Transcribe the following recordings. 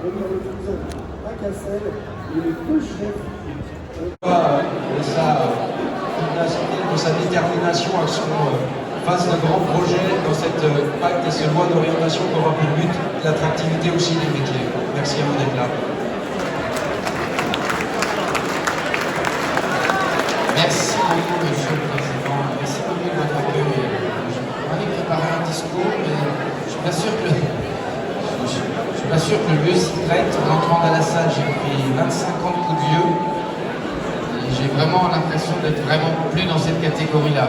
de sa détermination à ce qu'on fasse un grand projet dans cette pacte et cette loi d'orientation qui aura pour but l'attractivité aussi des métiers. Merci à vous d'être là. Merci beaucoup, Monsieur le Président. Merci beaucoup de votre accueil. Je m'avais préparé un discours, mais je suis pas sûr que le lieu s'y prête. En entrant dans la salle, j'ai pris 25 ans de coups de vieux. Et j'ai vraiment l'impression d'être vraiment plus dans cette catégorie-là.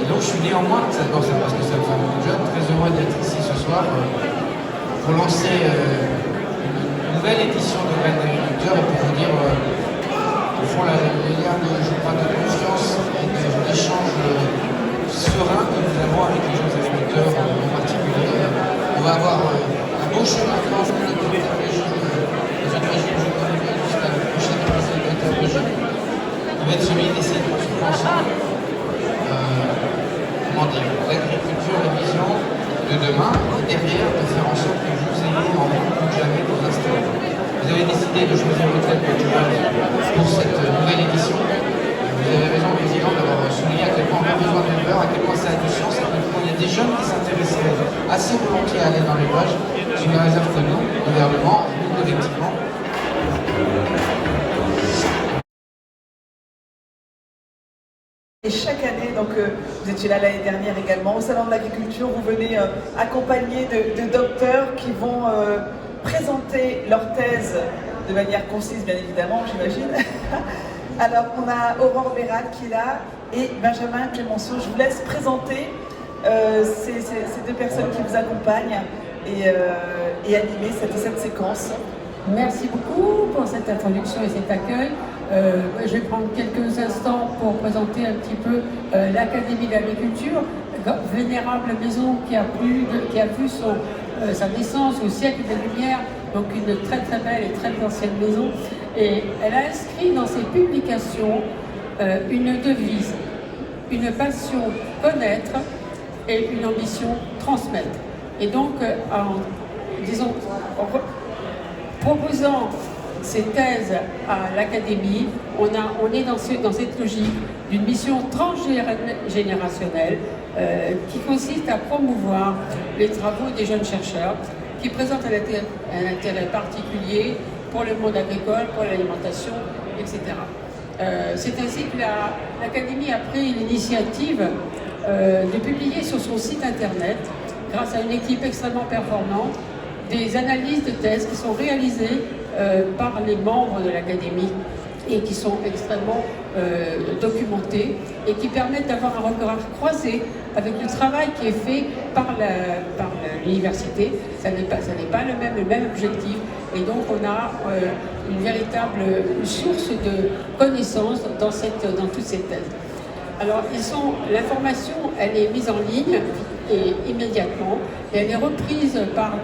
Et donc je suis néanmoins, d'abord c'est parce que ça me fait beaucoup jeune, très heureux d'être ici ce soir pour lancer une nouvelle édition de Graines d'agriculteurs et pour vous dire au fond les liens je crois, de confiance et d'échange serein que nous avons avec les jeunes agriculteurs en particulier. On va avoir un beau chemin de France pour notre régime, je connais bien jusqu'à la prochaine épisode d'interrégime, qui va être celui d'essayer de construire ensemble l'agriculture, la vision de demain, et derrière de faire en sorte que vous ayez envie plus que jamais de vous installer. Vous avez décidé de choisir le thème pour cette nouvelle édition. Vous avez raison, Président, d'avoir souligné à quel point on a besoin d'éleveurs, à quel point ça a du sens, à quel point il y a des jeunes qui s'intéresseraient assez volontiers à aller dans l'élevage, sous la réserve que nous, gouvernement, et nous collectivement. Et chaque année, donc vous étiez là l'année dernière également, au Salon de l'Agriculture, vous venez accompagné de docteurs qui vont présenter leur thèse de manière concise, bien évidemment, j'imagine. Alors, on a Aurore Béral qui est là et Benjamin Clémenceau. Je vous laisse présenter ces deux personnes qui vous accompagnent et animer cette séquence. Merci beaucoup pour cette introduction et cet accueil. Je vais prendre quelques instants pour présenter un petit peu l'Académie d'agriculture, vénérable maison qui a vu sa naissance au siècle des Lumières, donc une très très belle et très ancienne maison. Et elle a inscrit dans ses publications une devise, une passion connaître et une ambition transmettre. Et donc, proposant ces thèses à l'Académie, on est dans cette logique d'une mission transgénérationnelle qui consiste à promouvoir les travaux des jeunes chercheurs qui présentent un intérêt particulier pour le monde agricole, pour l'alimentation, etc. C'est ainsi que l'Académie a pris l'initiative de publier sur son site internet, grâce à une équipe extrêmement performante, des analyses de thèses qui sont réalisées par les membres de l'Académie et qui sont extrêmement documentées et qui permettent d'avoir un regard croisé avec le travail qui est fait par l'université. Ça n'est pas le même objectif et donc on a une véritable source de connaissances dans toutes ces thèses. Alors l'information, elle est mise en ligne et immédiatement, et elle est reprise par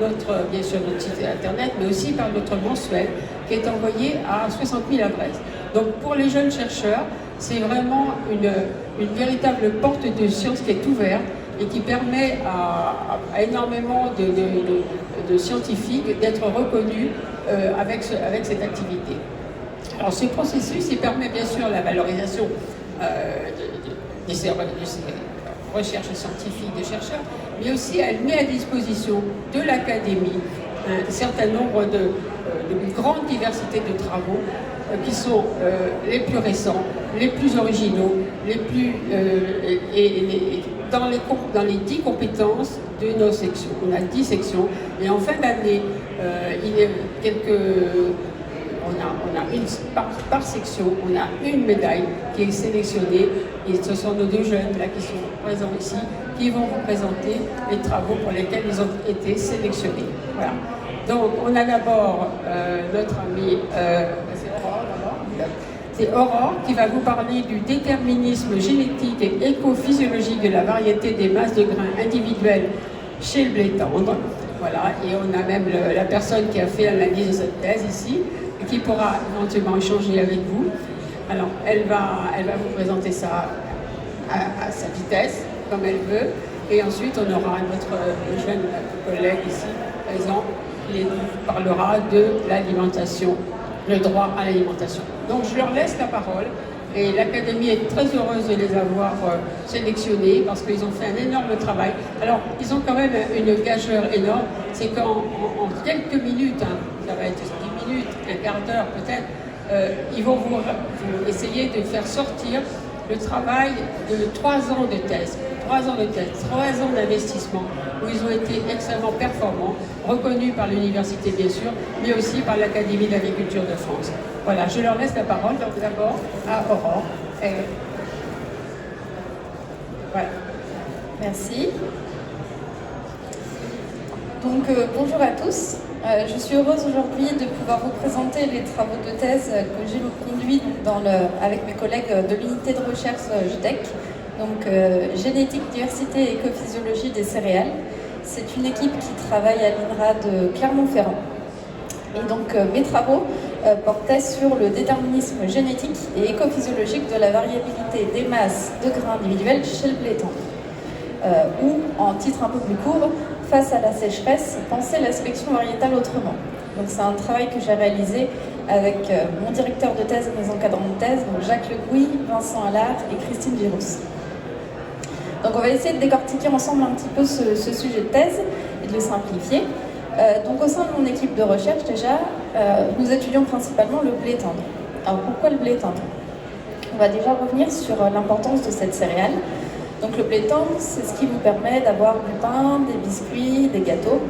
bien sûr notre site internet, mais aussi par notre mensuel qui est envoyé à 60 000 adresses. Donc pour les jeunes chercheurs, c'est vraiment une véritable porte de science qui est ouverte et qui permet à énormément de scientifiques d'être reconnus avec cette activité. Alors ce processus, il permet bien sûr la valorisation des recherches scientifiques des chercheurs, mais aussi elle met à disposition de l'Académie un certain nombre de grande diversité de travaux qui sont les plus récents, les plus originaux, dans les 10 compétences de nos sections. On a 10 sections et en fin d'année, on a par section, on a une médaille qui est sélectionnée et ce sont nos deux jeunes là qui sont présents ici qui vont vous présenter les travaux pour lesquels ils ont été sélectionnés. Voilà. Donc on a d'abord notre amie, c'est Aurore qui va vous parler du déterminisme génétique et éco-physiologique de la variété des masses de grains individuelles chez le blé tendre. Voilà, et on a même la personne qui a fait l'analyse de cette thèse ici, et qui pourra éventuellement échanger avec vous. Alors, elle va vous présenter ça à sa vitesse, comme elle veut, et ensuite on aura notre jeune collègue ici, présent, qui parlera de l'alimentation, le droit à l'alimentation. Donc je leur laisse la parole. Et l'Académie est très heureuse de les avoir sélectionnés parce qu'ils ont fait un énorme travail. Alors, ils ont quand même une gageure énorme, c'est qu'en quelques minutes, hein, ça va être 10 minutes, un quart d'heure peut-être, ils vont vous essayer de faire sortir le travail de 3 ans de thèse. 3 ans de thèse, 3 ans d'investissement, où ils ont été extrêmement performants, reconnus par l'université bien sûr, mais aussi par l'Académie d'agriculture de France. Voilà, je leur laisse la parole, donc d'abord à Aurore. Voilà. Merci. Donc bonjour à tous. Je suis heureuse aujourd'hui de pouvoir vous présenter les travaux de thèse que j'ai conduits avec mes collègues de l'unité de recherche GDEC, donc génétique, diversité et écophysiologie des céréales. C'est une équipe qui travaille à l'INRA de Clermont-Ferrand. Et donc mes travaux portaient sur le déterminisme génétique et écophysiologique de la variabilité des masses de grains individuels chez le blé tendre. Ou, en titre un peu plus court, face à la sécheresse, penser la sélection variétale autrement. Donc c'est un travail que j'ai réalisé avec mon directeur de thèse et mes encadrants de thèse, donc Jacques Le Gouy, Vincent Allard et Christine Virous. Donc on va essayer de décortiquer ensemble un petit peu ce sujet de thèse et de le simplifier. Donc au sein de mon équipe de recherche déjà, nous étudions principalement le blé tendre. Alors pourquoi le blé tendre? On va déjà revenir sur l'importance de cette céréale. Donc le blé tendre, c'est ce qui vous permet d'avoir du pain, des biscuits, des gâteaux.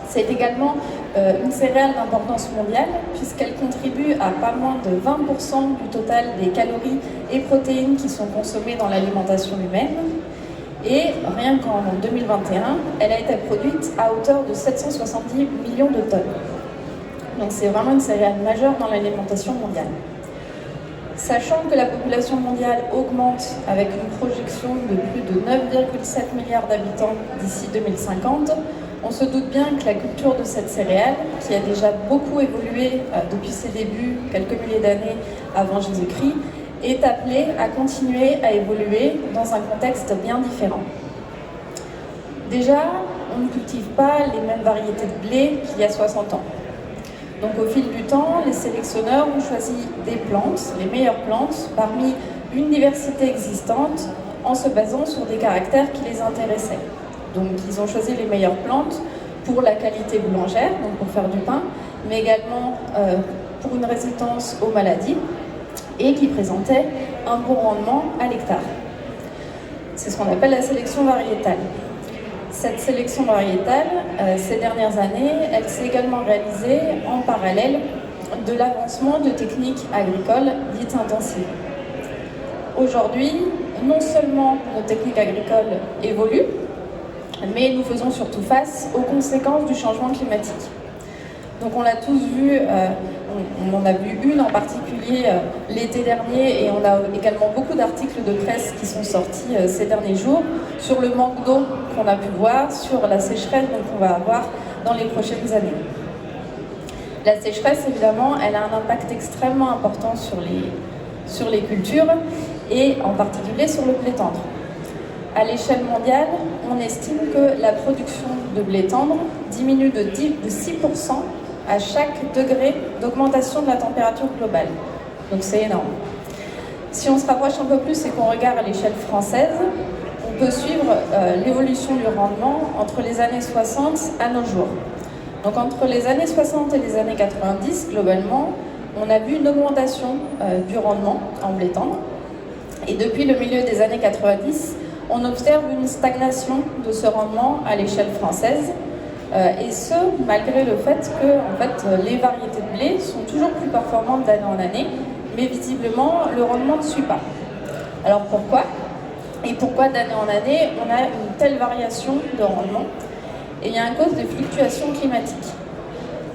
C'est également une céréale d'importance mondiale puisqu'elle contribue à pas moins de 20% du total des calories et protéines qui sont consommées dans l'alimentation humaine. Et rien qu'en 2021, elle a été produite à hauteur de 770 millions de tonnes. Donc c'est vraiment une céréale majeure dans l'alimentation mondiale. Sachant que la population mondiale augmente avec une projection de plus de 9,7 milliards d'habitants d'ici 2050, on se doute bien que la culture de cette céréale, qui a déjà beaucoup évolué depuis ses débuts, quelques milliers d'années avant Jésus-Christ, est appelée à continuer à évoluer dans un contexte bien différent. Déjà, on ne cultive pas les mêmes variétés de blé qu'il y a 60 ans. Donc au fil du temps, les sélectionneurs ont choisi des plantes, les meilleures plantes, parmi une diversité existante, en se basant sur des caractères qui les intéressaient. Donc ils ont choisi les meilleures plantes pour la qualité boulangère, donc pour faire du pain, mais également pour une résistance aux maladies, et qui présentaient un bon rendement à l'hectare. C'est ce qu'on appelle la sélection variétale. Cette sélection variétale, ces dernières années, elle s'est également réalisée en parallèle de l'avancement de techniques agricoles dites intensives. Aujourd'hui, non seulement nos techniques agricoles évoluent, mais nous faisons surtout face aux conséquences du changement climatique. Donc on l'a tous vu, on en a vu une en particulier l'été dernier, et on a également beaucoup d'articles de presse qui sont sortis ces derniers jours sur le manque d'eau qu'on a pu voir, sur la sécheresse qu'on va avoir dans les prochaines années. La sécheresse, évidemment, elle a un impact extrêmement important sur les cultures, et en particulier sur le blé tendre. À l'échelle mondiale, on estime que la production de blé tendre diminue de 6% à chaque degré d'augmentation de la température globale. Donc c'est énorme. Si on se rapproche un peu plus et qu'on regarde à l'échelle française, on peut suivre l'évolution du rendement entre les années 60 à nos jours. Donc entre les années 60 et les années 90, globalement, on a vu une augmentation du rendement en blé tendre. Et depuis le milieu des années 90, on observe une stagnation de ce rendement à l'échelle française, et ce, malgré le fait que les variétés de blé sont toujours plus performantes d'année en année, mais visiblement, le rendement ne suit pas. Alors pourquoi? Et pourquoi d'année en année, on a une telle variation de rendement? Et il y a une cause de fluctuations climatiques.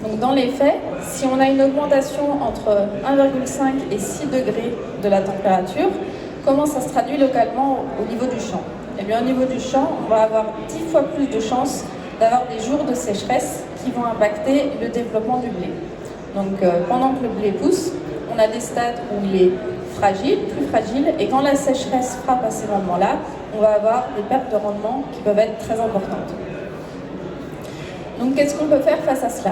Donc dans les faits, si on a une augmentation entre 1,5 et 6 degrés de la température, comment ça se traduit localement au niveau du champ? Eh bien, au niveau du champ, on va avoir 10 fois plus de chances d'avoir des jours de sécheresse qui vont impacter le développement du blé. Donc, pendant que le blé pousse, on a des stades où il est fragile, plus fragile, et quand la sécheresse frappe à ces moments-là, on va avoir des pertes de rendement qui peuvent être très importantes. Donc qu'est-ce qu'on peut faire face à cela?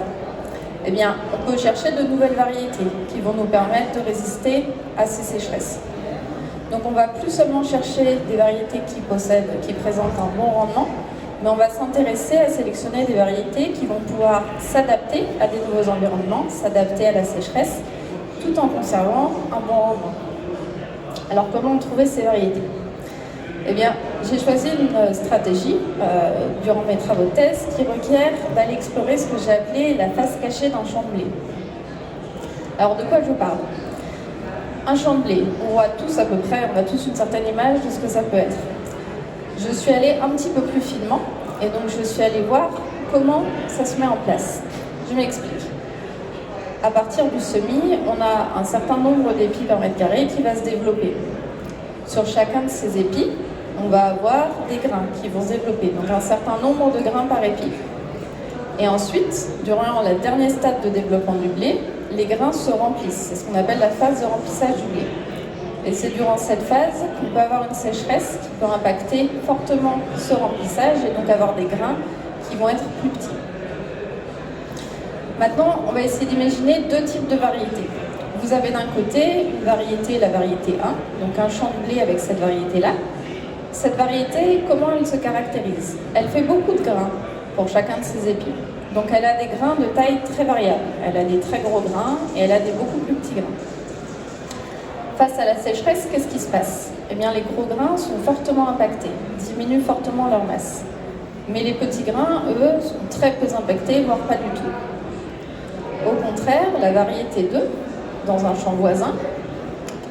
Eh bien, on peut chercher de nouvelles variétés qui vont nous permettre de résister à ces sécheresses. Donc on va plus seulement chercher des variétés qui présentent un bon rendement, mais on va s'intéresser à sélectionner des variétés qui vont pouvoir s'adapter à des nouveaux environnements, s'adapter à la sécheresse, tout en conservant un bon rendement. Alors comment trouver ces variétés? Eh bien, j'ai choisi une stratégie durant mes travaux de thèse qui requiert d'aller explorer ce que j'ai appelé la face cachée d'un champ de blé. Alors de quoi je parle? Un champ de blé, on voit tous à peu près, on a tous une certaine image de ce que ça peut être. Je suis allée un petit peu plus finement et donc je suis allée voir comment ça se met en place. Je m'explique. À partir du semis, on a un certain nombre d'épis par mètre carré qui va se développer. Sur chacun de ces épis, on va avoir des grains qui vont se développer, donc un certain nombre de grains par épi. Et ensuite, durant le dernier stade de développement du blé, les grains se remplissent. C'est ce qu'on appelle la phase de remplissage du blé. Et c'est durant cette phase qu'on peut avoir une sécheresse qui peut impacter fortement ce remplissage et donc avoir des grains qui vont être plus petits. Maintenant, on va essayer d'imaginer deux types de variétés. Vous avez d'un côté une variété, la variété 1, donc un champ de blé avec cette variété-là. Cette variété, comment elle se caractérise? Elle fait beaucoup de grains pour chacun de ses épis. Donc elle a des grains de taille très variable. Elle a des très gros grains et elle a des beaucoup plus petits grains. Face à la sécheresse, qu'est-ce qui se passe? Eh bien, les gros grains sont fortement impactés, diminuent fortement leur masse. Mais les petits grains, eux, sont très peu impactés, voire pas du tout. Au contraire, la variété 2, dans un champ voisin,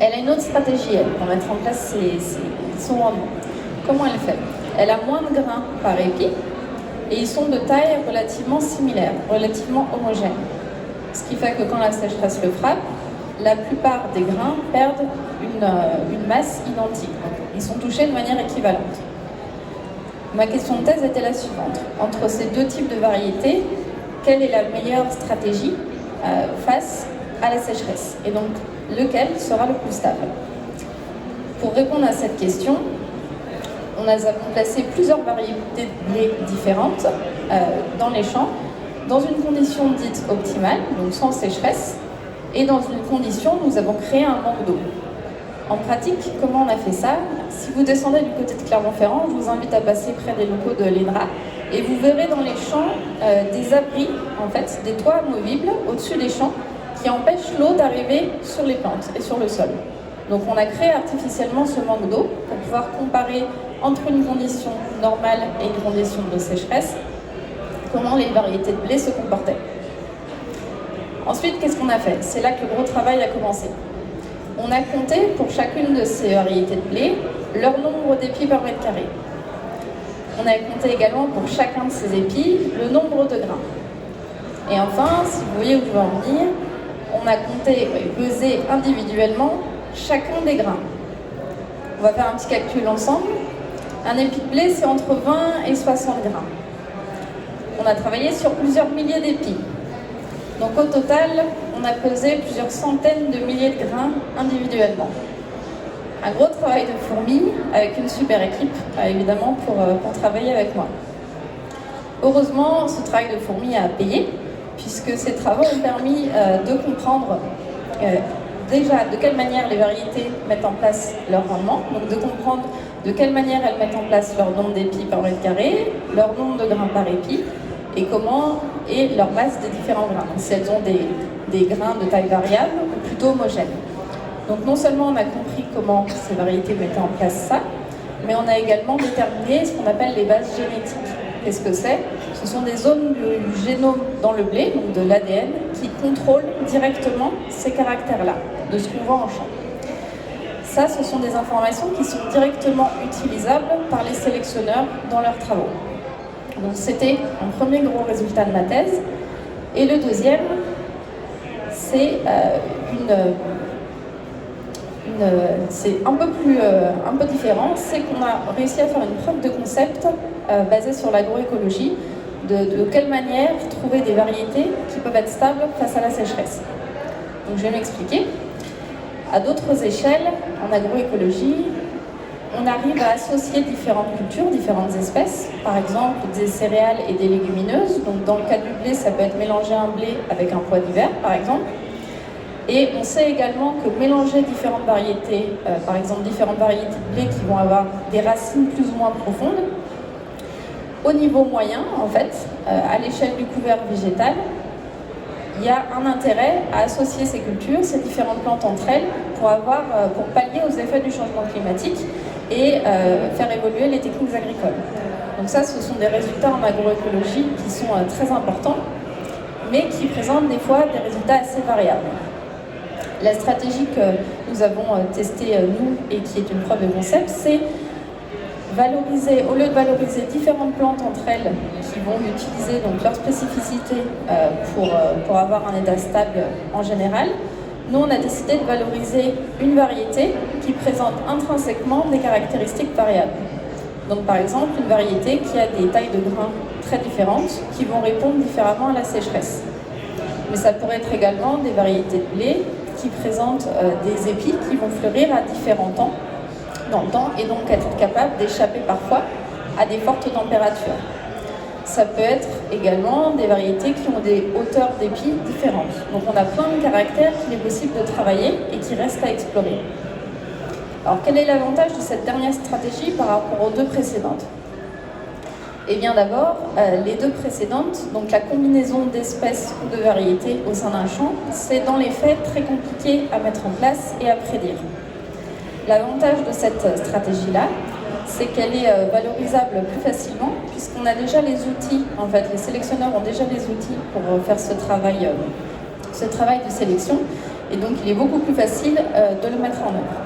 elle a une autre stratégie, elle, pour mettre en place son rendement. Comment elle fait? Elle a moins de grains par épi et ils sont de taille relativement similaire, relativement homogène. Ce qui fait que quand la sécheresse le frappe, la plupart des grains perdent une masse identique. Ils sont touchés de manière équivalente. Ma question de thèse était la suivante. Entre ces deux types de variétés, quelle est la meilleure stratégie face à la sécheresse? Et donc, lequel sera le plus stable? Pour répondre à cette question, on a placé plusieurs variétés de blé différentes dans les champs, dans une condition dite optimale, donc sans sécheresse, et dans une condition où nous avons créé un manque d'eau. En pratique, comment on a fait ça? Si vous descendez du côté de Clermont-Ferrand, je vous invite à passer près des locaux de l'ENRA et vous verrez dans les champs des abris, en fait, des toits amovibles au-dessus des champs qui empêchent l'eau d'arriver sur les plantes et sur le sol. Donc on a créé artificiellement ce manque d'eau pour pouvoir comparer entre une condition normale et une condition de sécheresse comment les variétés de blé se comportaient. Ensuite, qu'est-ce qu'on a fait? C'est là que le gros travail a commencé. On a compté pour chacune de ces variétés de blé leur nombre d'épis par mètre carré. On a compté également pour chacun de ces épis le nombre de grains. Et enfin, si vous voyez où je veux en venir, on a compté et pesé individuellement chacun des grains. On va faire un petit calcul ensemble. Un épi de blé, c'est entre 20 et 60 grains. On a travaillé sur plusieurs milliers d'épis. Donc au total, on a pesé plusieurs centaines de milliers de grains individuellement. Un gros travail de fourmi avec une super équipe, évidemment, pour travailler avec moi. Heureusement, ce travail de fourmi a payé, puisque ces travaux ont permis de comprendre déjà de quelle manière les variétés mettent en place leur rendement, donc de comprendre de quelle manière elles mettent en place leur nombre d'épis par mètre carré, leur nombre de grains par épi, et comment est leur masse des différents grains, si elles ont des grains de taille variable ou plutôt homogènes. Donc non seulement on a compris comment ces variétés mettaient en place ça, mais on a également déterminé ce qu'on appelle les bases génétiques. Qu'est-ce que c'est? Ce sont des zones du génome dans le blé, donc de l'ADN, qui contrôlent directement ces caractères-là, de ce qu'on voit en champ. Ça, ce sont des informations qui sont directement utilisables par les sélectionneurs dans leurs travaux. Donc c'était un premier gros résultat de ma thèse. Et le deuxième, c'est c'est un peu différent, c'est qu'on a réussi à faire une preuve de concept basée sur l'agroécologie, de quelle manière trouver des variétés qui peuvent être stables face à la sécheresse. Donc je vais m'expliquer. À d'autres échelles, en agroécologie, on arrive à associer différentes cultures, différentes espèces, par exemple des céréales et des légumineuses. Donc dans le cas du blé, ça peut être mélanger un blé avec un pois d'hiver, par exemple. Et on sait également que mélanger différentes variétés, par exemple différentes variétés de blé qui vont avoir des racines plus ou moins profondes, au niveau moyen, en fait, à l'échelle du couvert végétal, il y a un intérêt à associer ces cultures, ces différentes plantes entre elles, pour pallier aux effets du changement climatique et faire évoluer les techniques agricoles. Donc ça, ce sont des résultats en agroécologie qui sont très importants, mais qui présentent des fois des résultats assez variables. La stratégie que nous avons testée, nous, et qui est une preuve de concept, c'est valoriser, au lieu de valoriser différentes plantes entre elles qui vont utiliser donc leur spécificité pour avoir un état stable en général, nous on a décidé de valoriser une variété qui présente intrinsèquement des caractéristiques variables. Donc par exemple une variété qui a des tailles de grains très différentes qui vont répondre différemment à la sécheresse. Mais ça pourrait être également des variétés de blé qui présentent des épis qui vont fleurir à différents temps dans le temps et donc être capable d'échapper parfois à des fortes températures. Ça peut être également des variétés qui ont des hauteurs d'épis différentes. Donc on a plein de caractères qu'il est possible de travailler et qui restent à explorer. Alors quel est l'avantage de cette dernière stratégie par rapport aux deux précédentes ? Eh bien d'abord, les deux précédentes, donc la combinaison d'espèces ou de variétés au sein d'un champ, c'est dans les faits très compliqué à mettre en place et à prédire. L'avantage de cette stratégie-là, c'est qu'elle est valorisable plus facilement puisqu'on a déjà les outils, en fait les sélectionneurs ont déjà les outils pour faire ce travail de sélection et donc il est beaucoup plus facile de le mettre en œuvre.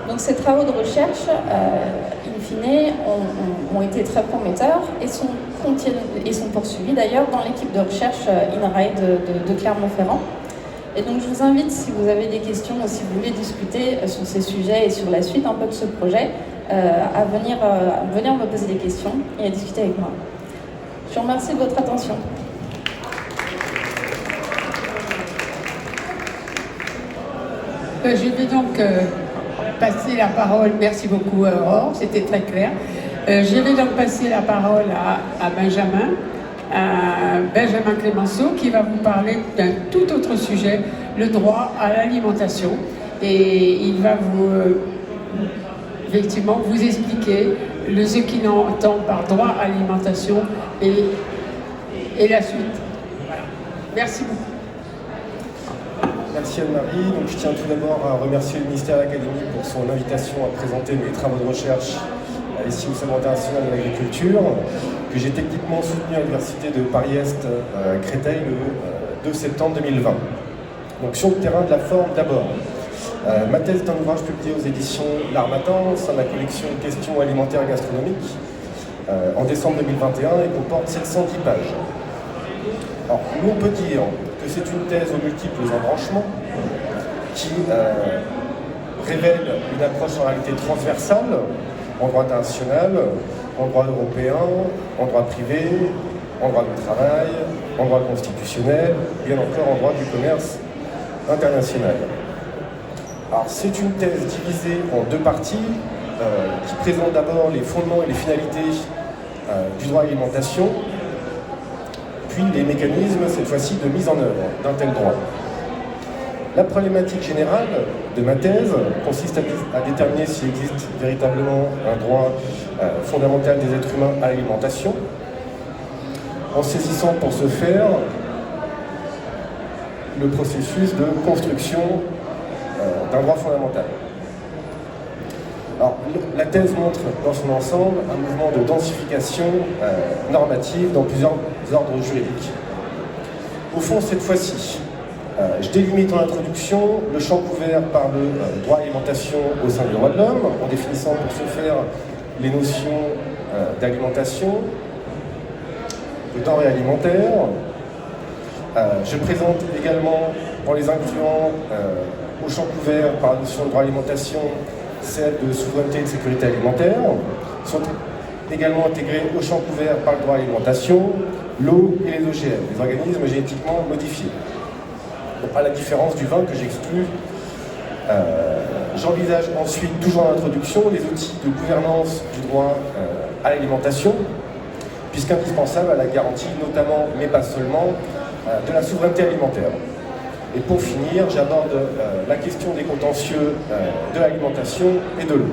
Donc ces travaux de recherche, in fine, ont été très prometteurs et sont poursuivis d'ailleurs dans l'équipe de recherche INRAE de Clermont-Ferrand. Et donc je vous invite, si vous avez des questions ou si vous voulez discuter sur ces sujets et sur la suite un peu de ce projet, à venir me poser des questions et à discuter avec moi. Je vous remercie de votre attention. Je vais donc passer la parole, merci beaucoup Aurore, c'était très clair. Je vais donc passer la parole à Benjamin Clémenceau qui va vous parler d'un tout autre sujet, le droit à l'alimentation. Et il va effectivement vous expliquer ce qu'il entend par droit à l'alimentation et la suite. Voilà. Merci beaucoup. Merci Anne-Marie. Donc, je tiens tout d'abord à remercier le ministère de l'Académie pour son invitation à présenter mes travaux de recherche ici au Centre international de l'agriculture, que j'ai techniquement soutenu à l'Université de Paris-Est Créteil le 2 septembre 2020. Donc sur le terrain de la forme d'abord. Ma thèse est un ouvrage publié aux éditions L'Harmattan au sein de la collection Questions alimentaires et gastronomiques en décembre 2021 et comporte 710 pages. Alors, nous on peut dire que c'est une thèse aux multiples embranchements qui révèle une approche en réalité transversale en droit international, en droit européen, en droit privé, en droit du travail, en droit constitutionnel, bien encore en droit du commerce international. Alors c'est une thèse divisée en deux parties qui présentent d'abord les fondements et les finalités du droit à l'alimentation, puis les mécanismes, cette fois-ci, de mise en œuvre d'un tel droit. La problématique générale de ma thèse consiste à déterminer s'il existe véritablement un droit fondamental des êtres humains à l'alimentation, en saisissant pour ce faire le processus de construction d'un droit fondamental. Alors, la thèse montre dans son ensemble un mouvement de densification normative dans plusieurs ordres juridiques. Au fond, cette fois-ci, je délimite en introduction le champ couvert par le droit à l'alimentation au sein des droits de l'homme, en définissant pour ce faire les notions d'alimentation, de denrées alimentaires. Je présente également, en les incluant au champ couvert par la notion de droit à l'alimentation, celle de souveraineté et de sécurité alimentaire, sont également intégrés au champ couvert par le droit à l'alimentation, l'eau et les OGM, les organismes génétiquement modifiés. Donc, à la différence du vin que j'exclus J'envisage ensuite, toujours en introduction, les outils de gouvernance du droit à l'alimentation, puisqu'indispensable à la garantie notamment, mais pas seulement, de la souveraineté alimentaire. Et pour finir, j'aborde la question des contentieux de l'alimentation et de l'eau.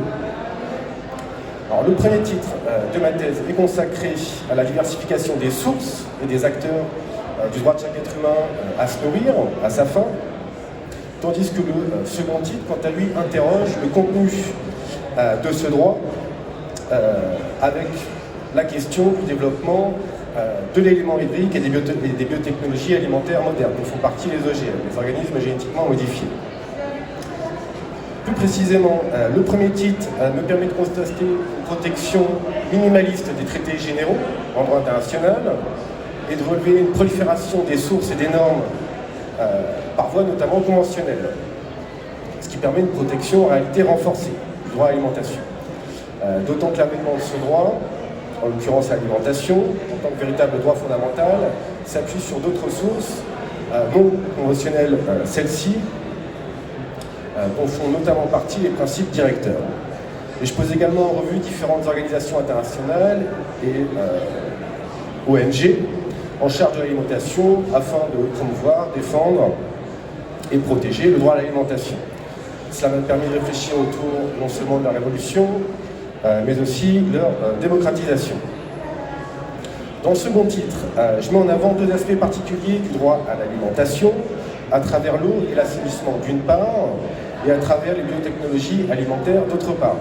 Alors, le premier titre de ma thèse est consacré à la diversification des sources et des acteurs du droit de chaque être humain à se nourrir, à sa faim, tandis que le second titre, quant à lui, interroge le contenu de ce droit avec la question du développement de l'élément hydrique et des biotechnologies alimentaires modernes, dont font partie les OGM, les organismes génétiquement modifiés. Plus précisément, le premier titre me permet de constater une protection minimaliste des traités généraux en droit international et de relever une prolifération des sources et des normes par voie notamment conventionnelle, ce qui permet une protection en réalité renforcée du droit à l'alimentation. D'autant que l'avènement de ce droit, en l'occurrence l'alimentation, en tant que véritable droit fondamental, s'appuie sur d'autres sources non conventionnelles, celles-ci, dont font notamment partie les principes directeurs. Et je pose également en revue différentes organisations internationales et ONG en charge de l'alimentation afin de promouvoir, défendre et protéger le droit à l'alimentation. Cela m'a permis de réfléchir autour non seulement de la révolution, mais aussi leur démocratisation. Dans le second titre, je mets en avant deux aspects particuliers du droit à l'alimentation, à travers l'eau et l'assainissement d'une part, et à travers les biotechnologies alimentaires d'autre part.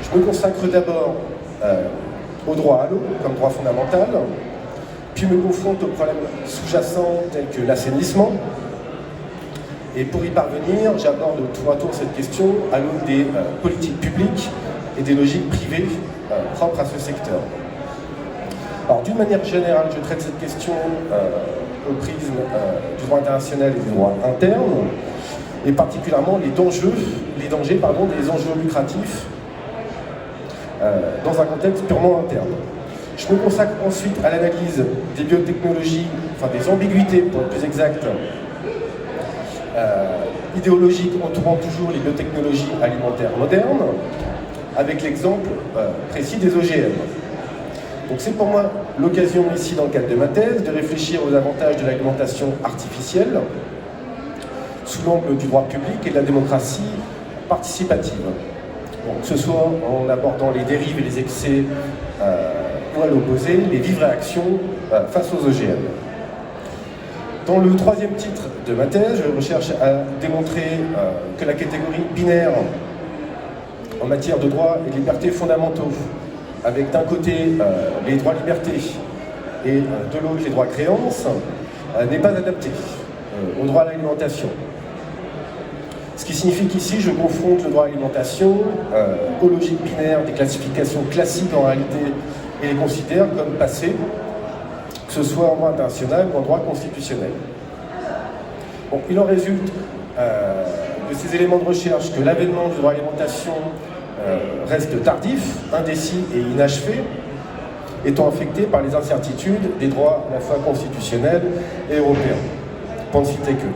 Je me consacre d'abord au droit à l'eau comme droit fondamental, puis me confronte aux problèmes sous-jacents tels que l'assainissement. Et pour y parvenir, j'aborde tour à tour cette question à l'aune des politiques publiques et des logiques privées propres à ce secteur. Alors d'une manière générale, je traite cette question au prisme du droit international et du droit interne, et particulièrement les dangers des enjeux lucratifs dans un contexte purement interne. Je me consacre ensuite à l'analyse des biotechnologies, enfin des ambiguïtés pour être plus exact, idéologiques entourant toujours les biotechnologies alimentaires modernes, avec l'exemple précis des OGM. Donc c'est pour moi l'occasion ici, dans le cadre de ma thèse, de réfléchir aux avantages de l'alimentation artificielle sous l'angle du droit public et de la démocratie participative. Bon, que ce soit en abordant les dérives et les excès ou à l'opposé, les vives réactions face aux OGM. Dans le troisième titre de ma thèse, je recherche à démontrer que la catégorie binaire en matière de droits et de libertés fondamentaux, avec d'un côté les droits-libertés et de l'autre les droits-créances, n'est pas adaptée au droit à l'alimentation. Ce qui signifie qu'ici, je confronte le droit à l'alimentation aux logiques binaires des classifications classiques en réalité et les considère comme passées, que ce soit en droit international ou en droit constitutionnel. Bon, il en résulte de ces éléments de recherche que l'avènement du droit à l'alimentation reste tardif, indécis et inachevé, étant affecté par les incertitudes des droits à la fois constitutionnels et européens. Pour ne citer que.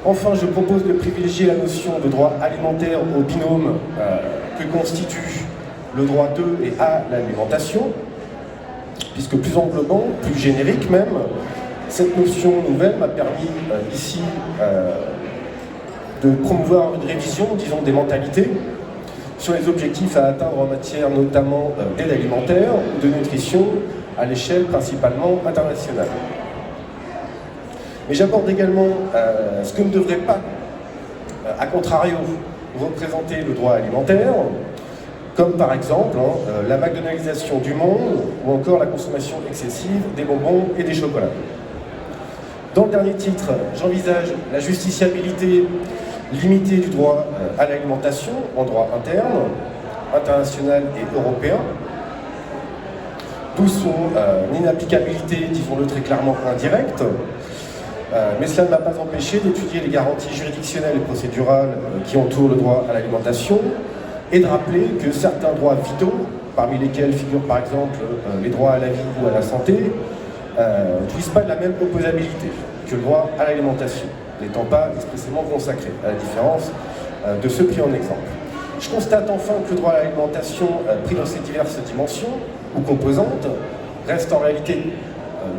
Enfin, je propose de privilégier la notion de droit alimentaire au binôme que constitue le droit de et à l'alimentation, puisque plus englobant, plus générique même, cette notion nouvelle m'a permis ici de promouvoir une révision, disons, des mentalités sur les objectifs à atteindre en matière notamment d'aide alimentaire ou de nutrition à l'échelle principalement internationale. Mais j'aborde également ce que ne devrait pas, à contrario, représenter le droit alimentaire, comme par exemple la McDonaldisation du monde ou encore la consommation excessive des bonbons et des chocolats. Dans le dernier titre, j'envisage la justiciabilité limitée du droit à l'alimentation en droit interne, international et européen, d'où son inapplicabilité, disons-le très clairement, indirecte. Mais cela ne m'a pas empêché d'étudier les garanties juridictionnelles et procédurales qui entourent le droit à l'alimentation et de rappeler que certains droits vitaux, parmi lesquels figurent par exemple les droits à la vie ou à la santé, ne jouissent pas de la même opposabilité que le droit à l'alimentation, n'étant pas expressément consacré, à la différence de ce prix en exemple. Je constate enfin que le droit à l'alimentation, pris dans ses diverses dimensions ou composantes, reste en réalité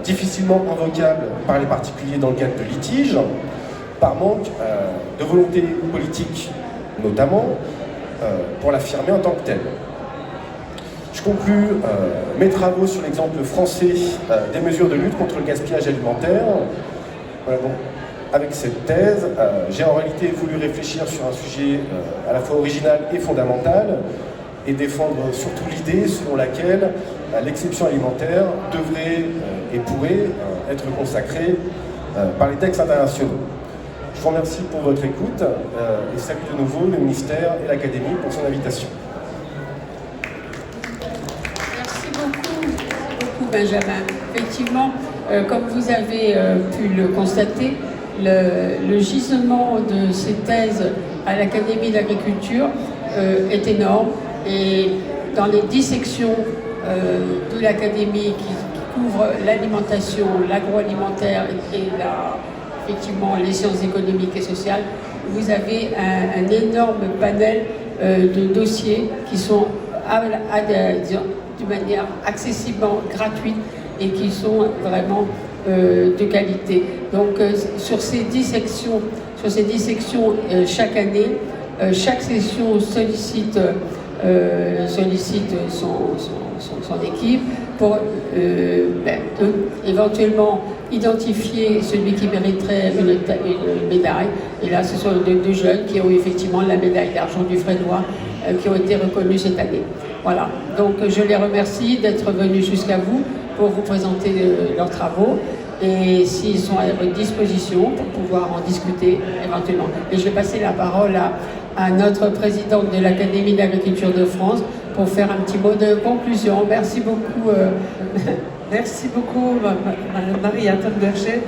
difficilement invocable par les particuliers dans le cadre de litiges, par manque de volonté politique notamment, pour l'affirmer en tant que tel. Je conclus mes travaux sur l'exemple français des mesures de lutte contre le gaspillage alimentaire. Voilà, donc, avec cette thèse, j'ai en réalité voulu réfléchir sur un sujet à la fois original et fondamental et défendre surtout l'idée selon laquelle l'exception alimentaire devrait et pourrait être consacrée par les textes internationaux. Je vous remercie pour votre écoute et salue de nouveau le ministère et l'Académie pour son invitation. Merci beaucoup Benjamin. Effectivement, comme vous avez pu le constater, le gisement de ces thèses à l'Académie d'agriculture est énorme, et dans les 10 sections de l'Académie qui couvrent l'alimentation, l'agroalimentaire et effectivement les sciences économiques et sociales, vous avez un énorme panel de dossiers qui sont de manière accessiblement gratuite et qui sont vraiment de qualité. Donc sur ces 10 sections, chaque année, chaque session sollicite son équipe pour éventuellement identifier celui qui mériterait une médaille. Et là, ce sont deux jeunes qui ont effectivement la médaille d'argent du Frénois qui ont été reconnus cette année. Voilà, donc je les remercie d'être venus jusqu'à vous pour vous présenter leurs travaux, et s'ils sont à votre disposition pour pouvoir en discuter éventuellement. Et je vais passer la parole à notre présidente de l'Académie d'agriculture de France pour faire un petit mot de conclusion. Merci beaucoup. Merci beaucoup, Marie-Antoine Berger.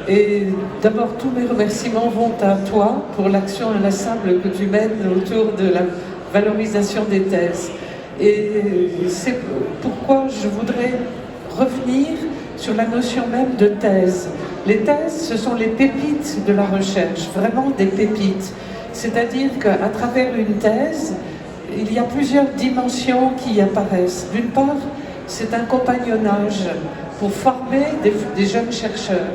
Et d'abord, tous mes remerciements vont à toi pour l'action inlassable que tu mènes autour de la valorisation des thèses. Et c'est pourquoi je voudrais revenir sur la notion même de thèse. Les thèses, ce sont les pépites de la recherche, vraiment des pépites. C'est-à-dire qu'à travers une thèse, il y a plusieurs dimensions qui apparaissent. D'une part, c'est un compagnonnage pour former des jeunes chercheurs.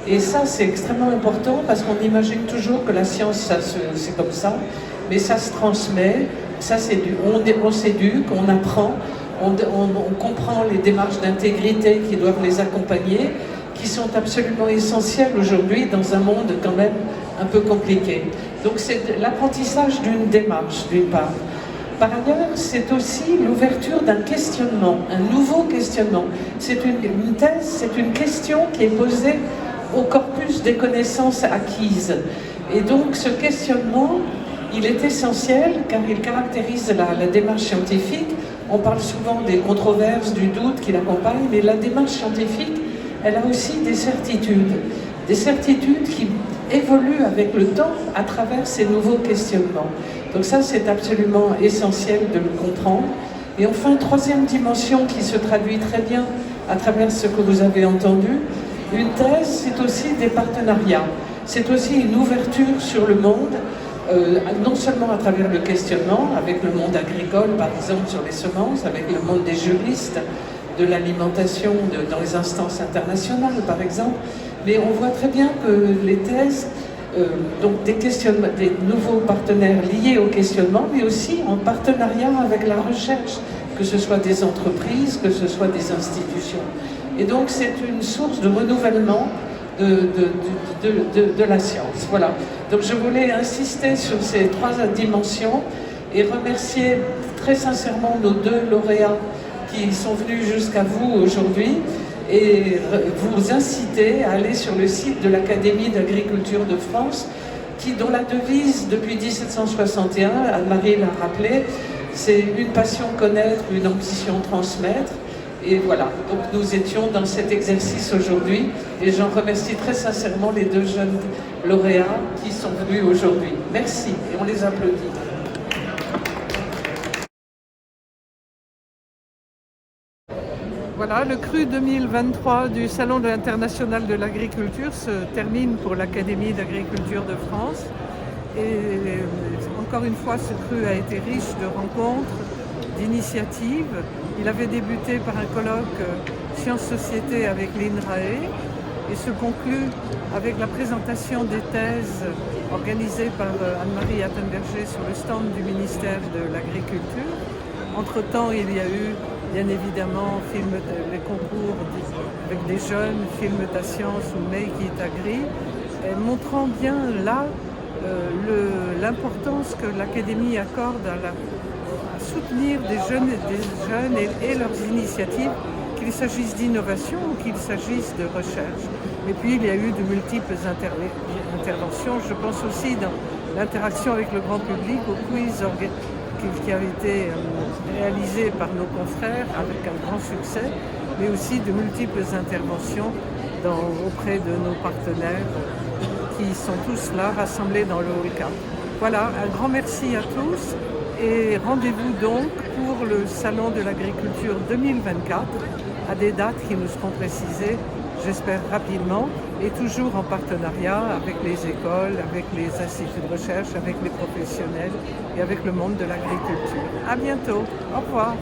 Et ça, c'est extrêmement important parce qu'on imagine toujours que la science, c'est comme ça, mais ça se transmet, ça on s'éduque, on apprend, on comprend les démarches d'intégrité qui doivent les accompagner, qui sont absolument essentielles aujourd'hui dans un monde quand même un peu compliqué. Donc c'est l'apprentissage d'une démarche, d'une part. Par ailleurs, c'est aussi l'ouverture d'un questionnement, un nouveau questionnement. C'est une thèse, c'est une question qui est posée au corpus des connaissances acquises. Et donc ce questionnement, il est essentiel car il caractérise la démarche scientifique. On parle souvent des controverses, du doute qui l'accompagnent, mais la démarche scientifique, elle a aussi des certitudes qui évoluent avec le temps à travers ces nouveaux questionnements. Donc ça, c'est absolument essentiel de le comprendre. Et enfin, troisième dimension qui se traduit très bien à travers ce que vous avez entendu, une thèse, c'est aussi des partenariats. C'est aussi une ouverture sur le monde, non seulement à travers le questionnement, avec le monde agricole, par exemple, sur les semences, avec le monde des juristes, de l'alimentation dans les instances internationales, par exemple, mais on voit très bien que les thèses, donc des nouveaux partenaires liés au questionnement, mais aussi en partenariat avec la recherche, que ce soit des entreprises, que ce soit des institutions. Et donc c'est une source de renouvellement de la science. Voilà. Donc je voulais insister sur ces trois dimensions et remercier très sincèrement nos deux lauréats qui sont venus jusqu'à vous aujourd'hui, et vous inciter à aller sur le site de l'Académie d'agriculture de France, dont la devise depuis 1761, Anne-Marie l'a rappelé, c'est une passion connaître, une ambition transmettre. Et voilà, donc nous étions dans cet exercice aujourd'hui, et j'en remercie très sincèrement les deux jeunes lauréats qui sont venus aujourd'hui. Merci, et on les applaudit. Voilà, le cru 2023 du Salon international de l'agriculture se termine pour l'Académie d'agriculture de France. Et encore une fois, ce cru a été riche de rencontres, d'initiatives. Il avait débuté par un colloque Sciences-Société avec l'INRAE et se conclut avec la présentation des thèses organisées par Anne-Marie Attenberger sur le stand du ministère de l'Agriculture. Entre-temps, il y a eu bien évidemment les concours avec des jeunes, Film ta science ou Make it Agri, montrant bien là l'importance que l'Académie accorde à soutenir des jeunes et leurs initiatives, qu'il s'agisse d'innovation ou qu'il s'agisse de recherche. Et puis il y a eu de multiples interventions, je pense aussi dans l'interaction avec le grand public, au quiz qui a été réalisé par nos confrères avec un grand succès, mais aussi de multiples interventions auprès de nos partenaires qui sont tous là, rassemblés dans le Hall 4. Voilà, un grand merci à tous et rendez-vous donc pour le Salon de l'Agriculture 2024 à des dates qui nous seront précisées, j'espère rapidement, et toujours en partenariat avec les écoles, avec les instituts de recherche, avec les professionnels et avec le monde de l'agriculture. À bientôt, au revoir.